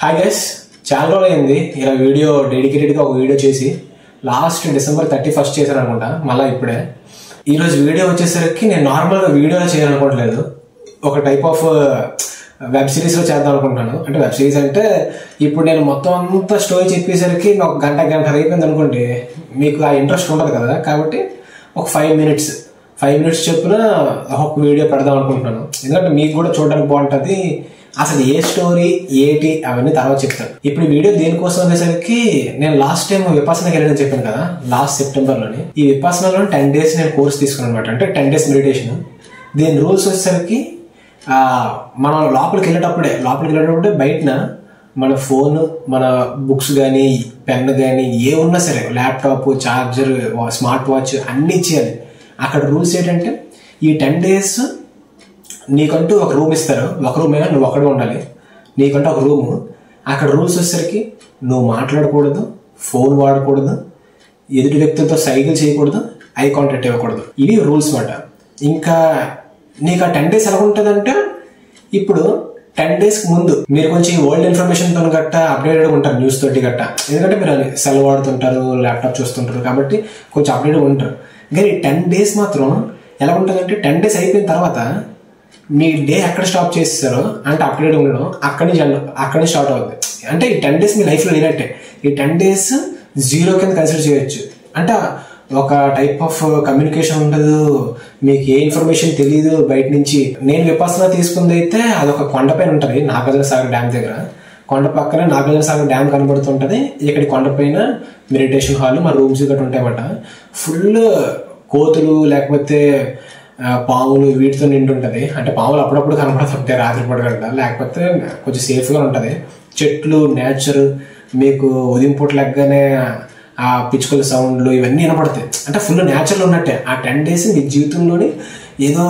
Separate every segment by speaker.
Speaker 1: Hi guys, చాలా రోజులు అయింది ఇలా వీడియో డెడికేటెడ్గా ఒక వీడియో చేసి. లాస్ట్ December 31 చేశాను అనుకుంటా. మళ్ళీ ఇప్పుడే ఈరోజు వీడియో వచ్చేసరికి నేను నార్మల్గా వీడియో చేయాలనుకోవట్లేదు, ఒక టైప్ ఆఫ్ వెబ్ సిరీస్లో చేద్దాం అనుకుంటున్నాను. అంటే వెబ్ సిరీస్ అంటే ఇప్పుడు నేను మొత్తం అంతా స్టోరీ చెప్పేసరికి ఒక గంట అయిపోయింది అనుకోండి, మీకు ఆ ఇంట్రెస్ట్ ఉండదు కదా. కాబట్టి ఒక 5 minutes చెప్పున ఒక వీడియో పెడదాం అనుకుంటున్నాను. ఎందుకంటే మీకు కూడా చూడడానికి బాగుంటుంది. అసలు ఏ స్టోరీ ఏంటి అవన్నీ తర్వాత చెప్తాను. ఇప్పుడు ఈ వీడియో దేనికోసం అనేసరికి, నేను లాస్ట్ టైం విపాసనకి వెళ్ళానని చెప్పాను కదా, లాస్ట్ సెప్టెంబర్లోని. ఈ విపాసనలో 10 days నేను కోర్స్ తీసుకున్నాను అనమాట. అంటే 10 days మెడిటేషన్. దీని రూల్స్ వచ్చేసరికి మనం లోపలికి వెళ్ళేటప్పుడే బయటన మన ఫోన్, మన బుక్స్ కానీ, పెన్ కానీ ఏ ఉన్నా సరే, ల్యాప్టాప్, చార్జర్, స్మార్ట్ వాచ్ అన్నీ ఇచ్చేయాలి. అక్కడ రూల్స్ ఏంటంటే, ఈ 10 days నీకంటూ ఒక రూమ్ ఇస్తారు. ఒక రూమ్ అయినా నువ్వు ఒక్కడే ఉండాలి. నీకంటూ ఒక రూము. అక్కడ రూల్స్ వచ్చేసరికి నువ్వు మాట్లాడకూడదు, ఫోన్ వాడకూడదు, ఎదుటి వ్యక్తులతో సైకిల్ చేయకూడదు, ఐ కాంటాక్ట్ ఇవ్వకూడదు. ఇవి రూల్స్ మాట. ఇంకా నీకు ఆ 10 days ఎలా ఉంటుందంటే, ఇప్పుడు 10 days ముందు మీరు కొంచెం వరల్డ్ ఇన్ఫర్మేషన్తో గట్ట అప్డేటెడ్గా ఉంటారు, న్యూస్ తోటి గట్ట. ఎందుకంటే మీరు సెల్ వాడుతుంటారు, ల్యాప్టాప్ చూస్తుంటారు, కాబట్టి కొంచెం అప్డేట్గా ఉంటారు. కానీ 10 days మాత్రం ఎలా ఉంటుందంటే, 10 days అయిపోయిన తర్వాత మీ డే ఎక్కడ స్టాప్ చేస్తారో, అంటే అప్డేట్ ఉండడం అక్కడి నుంచి స్టార్ట్ అవుతుంది. అంటే ఈ 10 days మీ లైఫ్లో లేనట్టే. ఈ 10 days జీరో కింద కన్సిడర్ చేయొచ్చు. అంటే ఒక టైప్ ఆఫ్ కమ్యూనికేషన్ ఉండదు, మీకు ఏ ఇన్ఫర్మేషన్ తెలియదు బయట నుంచి. నేను విపాసన తీసుకుంది అయితే అదొక కొండపైన ఉంటుంది, నాగార్జునసాగర్ డ్యామ్ దగ్గర. కొండ పక్కన నాగార్జునసాగర్ డ్యామ్ కనబడుతుంటది. ఇక్కడ కొండపైన మెడిటేషన్ హాల్, మా రూమ్స్ గట్రా ఉంటాయన్నమాట. ఫుల్ కోతులు లేకపోతే పాములు వీటితో నిండి ఉంటుంది. అంటే పాములు అప్పుడప్పుడు కనపడుతుంటాయి రాత్రిపూట గంట, లేకపోతే కొంచెం సేఫ్గా ఉంటుంది. చెట్లు, నేచర్, మీకు ఉదయం పూట లెగ్గానే ఆ పిచ్చుకల సౌండ్లు ఇవన్నీ వినపడతాయి. అంటే ఫుల్ నేచర్లో ఉన్నట్టే. ఆ 10 days మీ జీవితంలోని ఏదో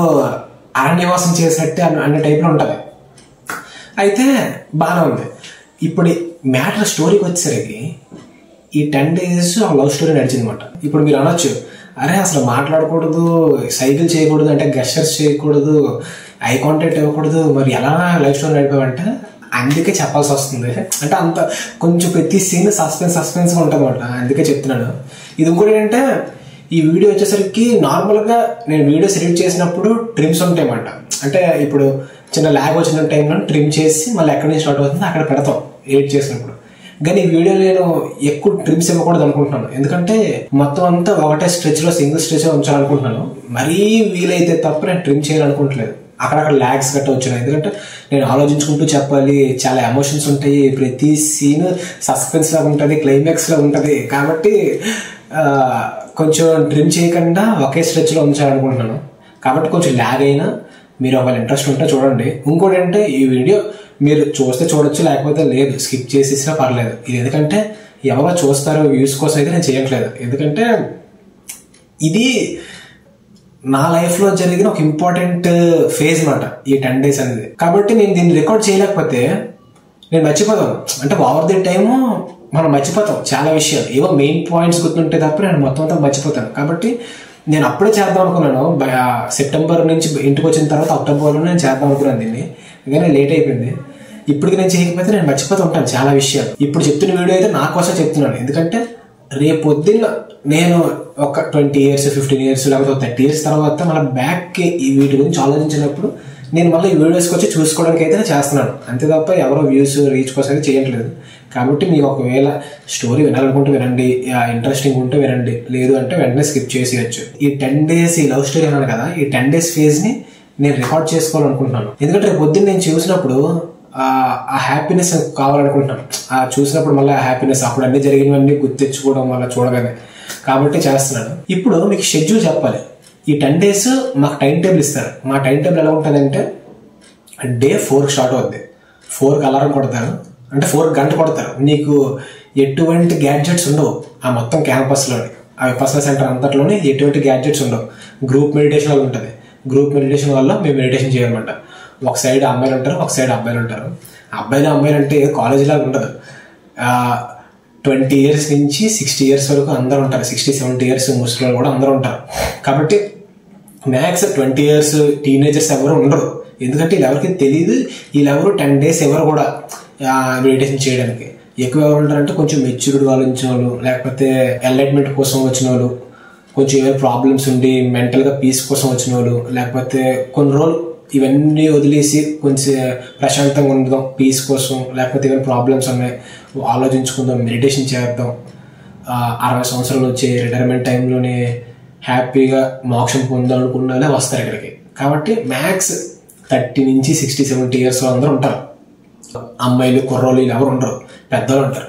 Speaker 1: అరణ్యవాసం చేసినట్టే అనే టైప్లో ఉంటుంది. అయితే బాగానే ఉంది. ఇప్పుడు మ్యాటర్ స్టోరీకి వచ్చేసరికి ఈ 10 days ఒక లవ్ స్టోరీ నడిచిందన్నమాట. ఇప్పుడు మీరు అనొచ్చు, అరే అసలు మాట్లాడకూడదు, సైకిల్ చేయకూడదు, అంటే గెస్చర్స్ చేయకూడదు, ఐ కాంటాక్ట్ ఇవ్వకూడదు, మరి ఎలా లైఫ్ స్టోరీ నడిపావంటే అందుకే చెప్పాల్సి వస్తుంది. అంటే అంత కొంచెం ప్రతి సీన్ సస్పెన్స్గా ఉంటుంది అనమాట. అందుకే చెప్తున్నాను. ఇది ఇంకోటి ఏంటంటే, ఈ వీడియో వచ్చేసరికి నార్మల్గా నేను వీడియోస్ ఎడిట్ చేసినప్పుడు ట్రిమ్స్ ఉంటాయన్నమాట. అంటే ఇప్పుడు చిన్న ల్యాగ్ వచ్చిన టైంలో ట్రిమ్ చేసి మళ్ళీ ఎక్కడి నుంచి స్టార్ట్ అవుతుంది అక్కడ పెడతాం ఎడిట్ చేసినప్పుడు. కానీ ఈ వీడియో నేను ఎక్కువ ట్రిమ్స్ ఇవ్వకూడదు అనుకుంటున్నాను. ఎందుకంటే మొత్తం అంతా ఒకటే స్ట్రెచ్లో, సింగిల్ స్ట్రెచ్లో ఉంచాలనుకుంటున్నాను. మరీ వీలైతే తప్ప నేను ట్రిమ్ చేయాలనుకోవట్లేదు. అక్కడక్కడ ల్యాగ్స్ గట్రా వచ్చినాయి. ఎందుకంటే నేను ఆలోచించుకుంటూ చెప్పాలి, చాలా ఎమోషన్స్ ఉంటాయి, ప్రతి సీన్ సస్పెన్స్ లాగా ఉంటుంది, క్లైమాక్స్ లాగా ఉంటుంది. కాబట్టి కొంచెం ట్రిమ్ చేయకుండా ఒకే స్ట్రెచ్లో ఉంచాలనుకుంటున్నాను. కాబట్టి కొంచెం ల్యాగ్ అయినా మీరు ఒకవేళ ఇంట్రెస్ట్ ఉంటే చూడండి. ఇంకోటి అంటే, ఈ వీడియో మీరు చూస్తే చూడొచ్చు, లేకపోతే లేదు, స్కిప్ చేసేసినా పర్లేదు. ఇది ఎందుకంటే ఎవరో చూస్తారో వ్యూస్ కోసం అయితే నేను చేయట్లేదు. ఎందుకంటే ఇది నా లైఫ్లో జరిగిన ఒక ఇంపార్టెంట్ ఫేజ్ అన్నమాట ఈ 10 days అనేది. కాబట్టి నేను దీన్ని రికార్డ్ చేయలేకపోతే నేను మర్చిపోతాను. అంటే ఓవర్ ది టైము మనం మర్చిపోతాం చాలా విషయాలు. ఏవో మెయిన్ పాయింట్స్ గుర్తుంటే తప్ప నేను మొత్తం అంతా మర్చిపోతాను. కాబట్టి నేను అప్పుడే చేద్దాం అనుకున్నాను. సెప్టెంబర్ నుంచి ఇంటికి వచ్చిన తర్వాత అక్టోబర్లో నేను చేద్దాం అనుకున్నాను దీన్ని, కానీ లేట్ అయిపోయింది. ఇప్పటికి నేను చేయకపోతే నేను మర్చిపోతూ ఉంటాను చాలా విషయాలు. ఇప్పుడు చెప్తున్న వీడియో అయితే నా కోసం చెప్తున్నాను. ఎందుకంటే రేపు పొద్దున్న నేను ఒక 20 years, 15 years, లేకపోతే 30 years తర్వాత మళ్ళీ బ్యాక్కి వీటి గురించి ఆలోచించినప్పుడు నేను మళ్ళీ ఈ వీడియోస్కి వచ్చి చూసుకోవడానికి అయితే చేస్తున్నాను. అంతే తప్ప ఎవరో వ్యూస్ రీచ్ కోసం అయితే చేయట్లేదు. కాబట్టి మీకు ఒకవేళ స్టోరీ వినాలనుకుంటే వినండి, ఇంట్రెస్టింగ్ ఉంటే వినండి, లేదు అంటే వెంటనే స్కిప్ చేసేయచ్చు. ఈ 10 days ఈ లవ్ స్టోరీ అన్నాను కదా, ఈ 10 days ఫేజ్ని నేను రికార్డ్ చేసుకోవాలనుకుంటున్నాను. ఎందుకంటే రేపు పొద్దున్న నేను చూసినప్పుడు ఆ హ్యాపీనెస్ కావాలనుకుంటున్నాను. చూసినప్పుడు మళ్ళీ ఆ హ్యాపీనెస్, అప్పుడు అన్ని జరిగినవన్నీ గుర్తించుకోవడం వల్ల చూడగానే. కాబట్టి చేస్తున్నాను. ఇప్పుడు మీకు షెడ్యూల్ చెప్పాలి. ఈ 10 days మాకు టైం టేబుల్ ఇస్తారు. మా టైం టేబుల్ ఎలా ఉంటుందంటే, డే 4కి స్టార్ట్ అవుద్ది. 4కి అలారం కొడతారు, అంటే 4 గంట కొడతారు. నీకు ఎటువంటి గ్యాడ్జెట్స్ ఉండవు ఆ మొత్తం క్యాంపస్లోని, ఆ విపాసన సెంటర్ అంతట్లోనే ఎటువంటి గ్యాడ్జెట్స్ ఉండవు. గ్రూప్ మెడిటేషన్ వల్ల ఉంటుంది. గ్రూప్ మెడిటేషన్ వల్ల మేము మెడిటేషన్ చేయాలన్నమాట. ఒక సైడ్ అమ్మాయిలు ఉంటారు, ఒక సైడ్ అబ్బాయిలు ఉంటారు. అమ్మాయిలు అంటే కాలేజ్ లాగా ఉండదు. 20 years నుంచి 60 years వరకు అందరూ ఉంటారు. 60-70 years ముస్లింలు కూడా అందరూ ఉంటారు. కాబట్టి మ్యాక్స్ 20 years టీనేజర్స్ ఎవరు ఉండరు. ఎందుకంటే వీళ్ళెవరికి తెలియదు, వీళ్ళెవరు 10 days ఎవరు కూడా మెడిటేషన్ చేయడానికి. ఎక్కువ ఎవరు ఉంటారంటే కొంచెం మెచ్యూర్డ్ వాళ్ళు వచ్చిన వాళ్ళు, లేకపోతే ఎన్లైట్మెంట్ కోసం వచ్చిన వాళ్ళు, కొంచెం ఏమైనా ప్రాబ్లమ్స్ ఉండి మెంటల్గా పీస్ కోసం వచ్చిన వాళ్ళు, లేకపోతే కొన్ని రోజులు ఇవన్నీ వదిలేసి కొంచెం ప్రశాంతంగా ఉండదాం పీస్ కోసం, లేకపోతే ఏమైనా ప్రాబ్లమ్స్ ఉన్నాయి ఆలోచించుకుందాం, మెడిటేషన్ చేద్దాం, 60 సంవత్సరాలు వచ్చే రిటైర్మెంట్ టైంలోనే హ్యాపీగా మోక్షం పొందాలనుకున్న వస్తారు ఇక్కడికి. కాబట్టి మ్యాక్స్ 30 నుంచి 60-70 ఇయర్స్ అందరూ ఉంటారు. అమ్మాయిలు కుర్రోళ్ళు ఎవరు ఉండరు, పెద్దవాళ్ళు ఉంటారు.